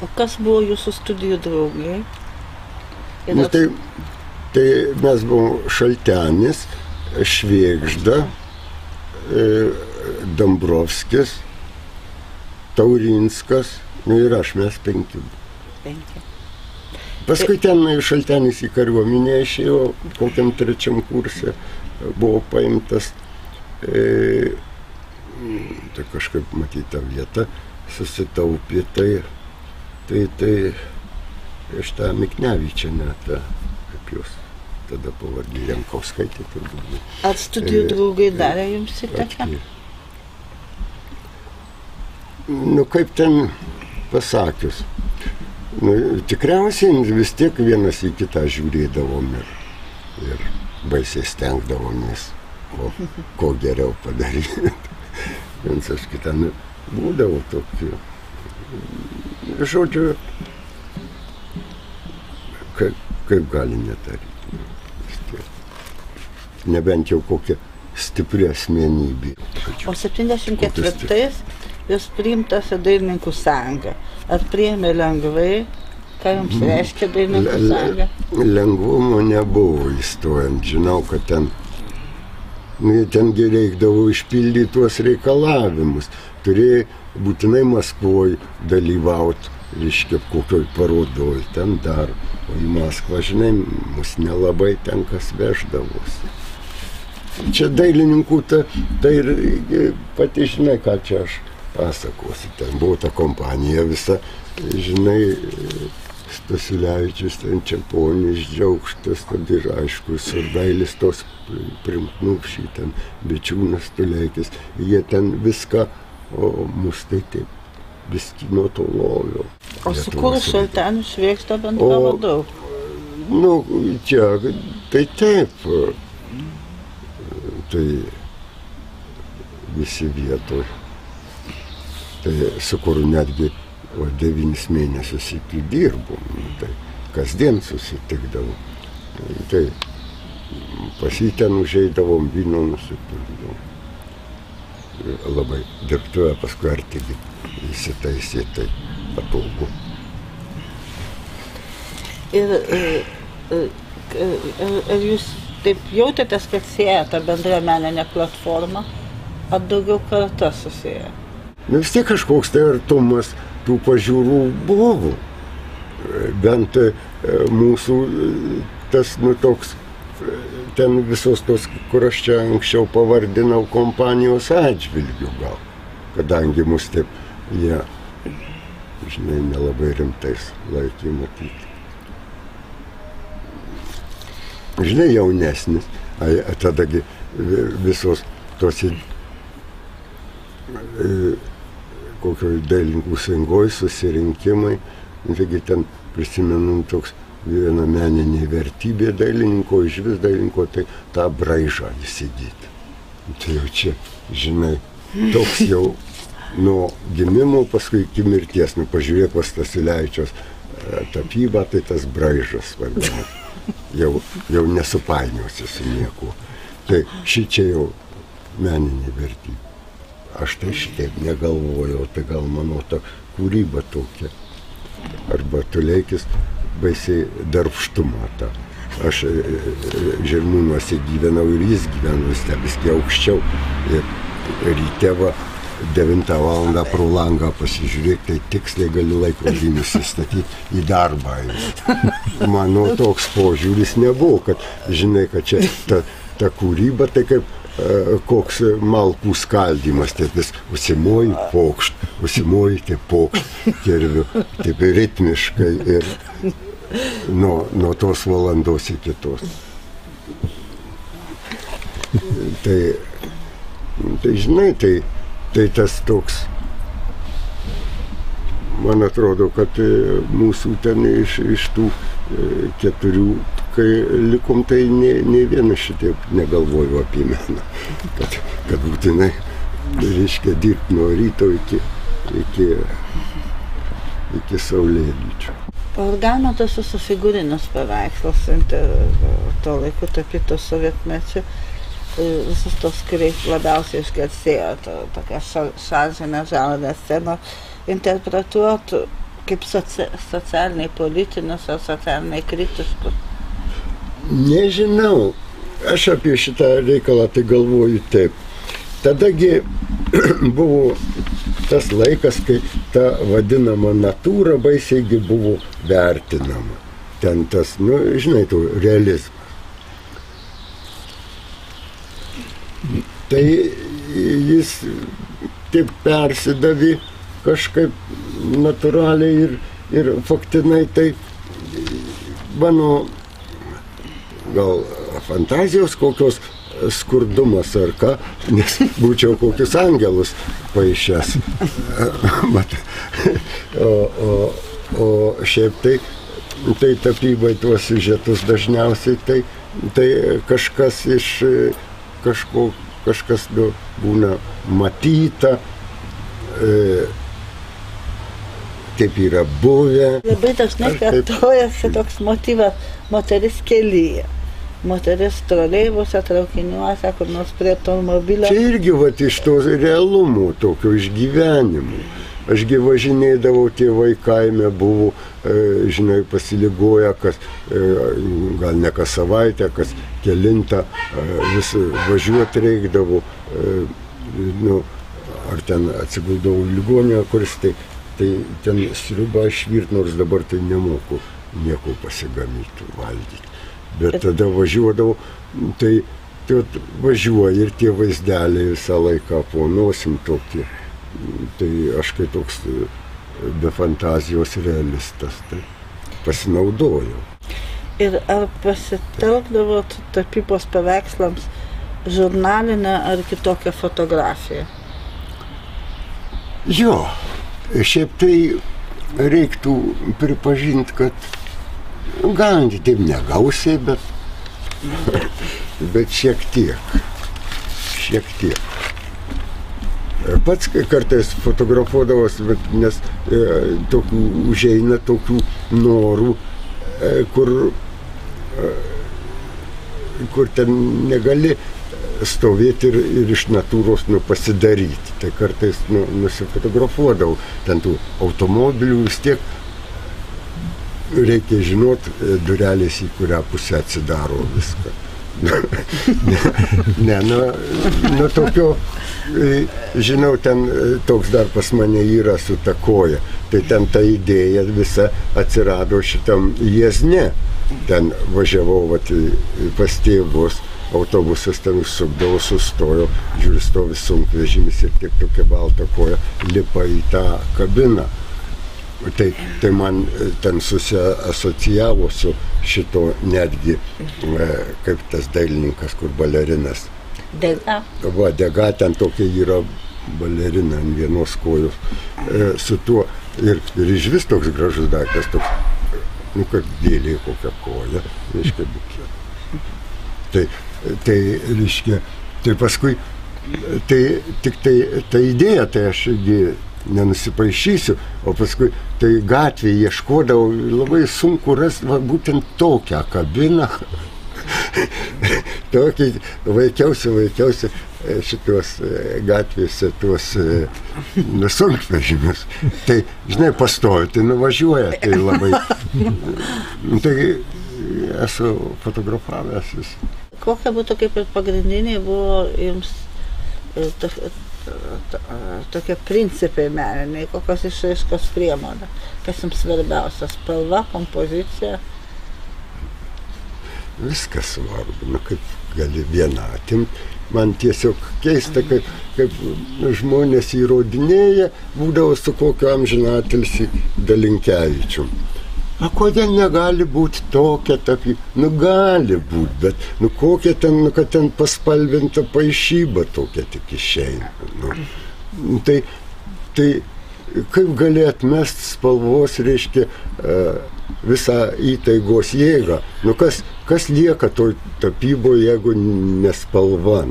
O kas buvo jūsų studijų draugai? Nu, tai mes buvom Šaltenis, Švėgžda, Dombrovskis, Taurinskas, nu ir aš, mes 5. Paskui ten Šaltenis į kariuomenę išėjo, kokiam 3 kurse buvo paimtas, tai kažkaip matyta vieta, susitaupė, tai iš tą Miknevičienę, kaip jūs tada pavardį Jankauskaitė turbūt. Ar studijų draugai darė jums įtaką? Nu, kaip ten pasakius. Nu, tikriausiai vis tiek vienas į kitą žiūrėdavom ir baisiai stengdavomės, ko geriau padaryti. Vienas aš kitą būdavo tokių. Žodžiu, kaip gali nedaryti. Nebent jau kokia stipri asmenybė. O 74-ais jūs priimtas į Dailininkų sąjungą. Ar priėmė lengvai? Ką jums reiškia Dailininkų sąjunga? Lengvumo nebuvo įstojant. Žinau, kad ten reikdavo išpildyti tuos reikalavimus. Turėjai būtinai Maskvoje dalyvauti, reiškia, kokioj parodoj, ten dar. O į Maskvą, žinai, mus nelabai ten kas veždavosi. Čia dailininkų, tai ir pati žinai, ką čia aš pasakosiu. Ten buvo ta kompanija visa, žinai, Stasiulevičius, ten Čeponis, Džiaukštas, tad ir aišku, Surdailis tos Primknupšį, ten Bičiūnas, Tuleikis. Jie ten viską, o mus tai taip, viski nuo to lovio. O su kur Šalteniu Švėgžda bendravo daug? Nu, čia, tai taip. Tai visi vietoj. Tai su kuriu netgi 9 mėnesius iki dirbom. Tai kasdien susitikdavom. Tai pas jį ten užeidavom, vyno nusipirkdavom. Labai dirbtuvę paskui artigi įsitaisė, tai patogu. Ir jūs taip jautėtės, kad sieja tą bendruomeninę platformą, ar daugiau kartu susiję? Vis tiek kažkoks tai artumas tų pažiūrų buvo. Bent mūsų tas, nu, toks, ten visos tos, kur aš čia anksčiau pavardinau, kompanijos atžvilgių gal. Kadangi mus taip, jie, žinai, nelabai rimtais laikė matyti. Žinai, jaunesnis, tadagi visos tos kokioj Dailininkų sąjungoj susirinkimai, taigi ten prisimenu toks viena meninė vertybė dailininko, iš vis dailininko, tai tą braižą įsigyti. Tai jau čia, žinai, toks jau nuo gimimo paskui iki mirties, nu pažiūrėk pas Stasiulevičiaus tapybą, tai tas braižas vadinamas. Jau nesupainiosi su nieko. Tai šičia jau meninė vertybė. Aš tai šitaip negalvojau, tai gal mano ta kūryba tokia. Arba Tuleikis baisiai darbštumą tą. Aš Žirmūnuose gyvenau ir jis gyveno viski aukščiau. Ir ryte 9 valandą pro langą pasižiūrėk, tai tiksliai gali laikrodį nusistatyti į darbą. Mano toks požiūris nebuvo, kad žinai, kad čia ta kūryba, tai kaip koks malkų skaldymas, taip vis užsimoji pokšt, užsimoji taip pokšt, kirviu, taip ritmiškai ir nuo tos valandos iki tos. Tai žinai, tai tas toks, man atrodo, kad mūsų ten iš tų 4, kai likom, tai nei vienas šitaip negalvoju apie meną. Kad būtinai reiškia dirbti nuo ryto iki saulėlydžio. Ar galima tas jūsų figūrinis paveikslas to laiku tapytos sovietmečiu, visus tos, kuriais labiausiai išgarsėjo tokia šaržinė žanrinė scena, interpretuoti kaip socialiniai politinius ar socialiniai kritiškus? Nežinau. Aš apie šitą reikalą tai galvoju taip. Tadagi buvo tas laikas, kai ta vadinama natūra baisiai buvo vertinama. Ten tas, žinai, tų realizmas. Tai jis taip persidavė kažkaip natūraliai ir faktinai, tai mano gal fantazijos kokios skurdumas ar ką, nes būčiau kokius angelus paišęs. O šiaip tai tapybai tuos siužetus dažniausiai tai kažkas iš kažkas būna matyta, taip yra buvę. Labai dažnai kartojasi toks motyvas moteris kelyje. Moteris troleibuse, traukiniuose, kur nors prie automobilio. Čia irgi iš to realumo, tokio išgyvenimo. Ašgi važinėdavau, tėvai kaime buvo, žinai, pasiligoja, kas, gal ne kas savaitę, kas kelintą, vis važiuoti reikdavo, ar ten atsiguldavau į ligoninę, kuris tai ten sriubą išvirt, nors dabar tai nemoku nieko pasigamyti, valgyti. Bet tada važiuodavau, tai važiuoja ir tie vaizdeliai visą laiką po nosim tokie. Tai aš kai toks be fantazijos realistas, tai pasinaudojau. Ir ar pasitelkdavot tapybos paveikslams žurnalinę ar kitokią fotografiją? Jo, šiaip tai reiktų pripažinti, kad gal taip negausiai, bet šiek tiek. Pats kartais fotografuodavos, nes užeina tokių norų, kur ten negali stovėti ir iš natūros pasidaryti. Tai kartais nusifotografuodavau. Ten tų automobilių vis tiek reikia žinot durelės, į kurią pusę atsidaro viską. Tokio, žinau, ten toks dar pas mane yra su ta koja. Tai ten ta idėja visa atsirado šitam Jiezne. Ten važiavau pas tėvus, autobusas ten užsukdavo, sustojo, žiūri, stovi sunkvežimis ir tik tokia balta koja lipa į tą kabiną. Tai man ten susiasocijavo su šito netgi, kaip tas dailininkas, kur balerinas. Dega. Dega, ten tokia yra balerina ant vienos kojos. Su tuo ir iš vis toks gražus daiktas, toks, kaip dėlė kokią koją, reiškia bukė. Tai reiškia, tai paskui, tai tik ta idėja, tai aš nenusipaišysiu, o paskui tai gatvėje ieškodavau, labai sunku rasti būtent tokią kabiną. Tokį vaikiausi šitos gatvėse tuos sunkvežimius. Tai, žinai, pastovi, tai nuvažiuoja, tai labai. Tai esu fotografavęs vis. Kokia būtų kaip ir pagrindiniai buvo jums tokie principai meniniai, kokios išraiškos priemonės, kas jums svarbiausia, spalva, kompozicija? Viskas svarbu, kaip gali vieną atimti. Man tiesiog keista, kaip žmonės įrodinėja, būdavo su kokiu amžinatilsį Dalinkevičium. Kodėl negali būti tokia tapyba? Gali būti, bet kokia ten, kad ten paspalvinta paišyba tokia tik išeina. Tai kaip gali atmest spalvos, reiškia, visą įtaigos jėgą? Kas lieka toj tapyboje, jeigu nespalva?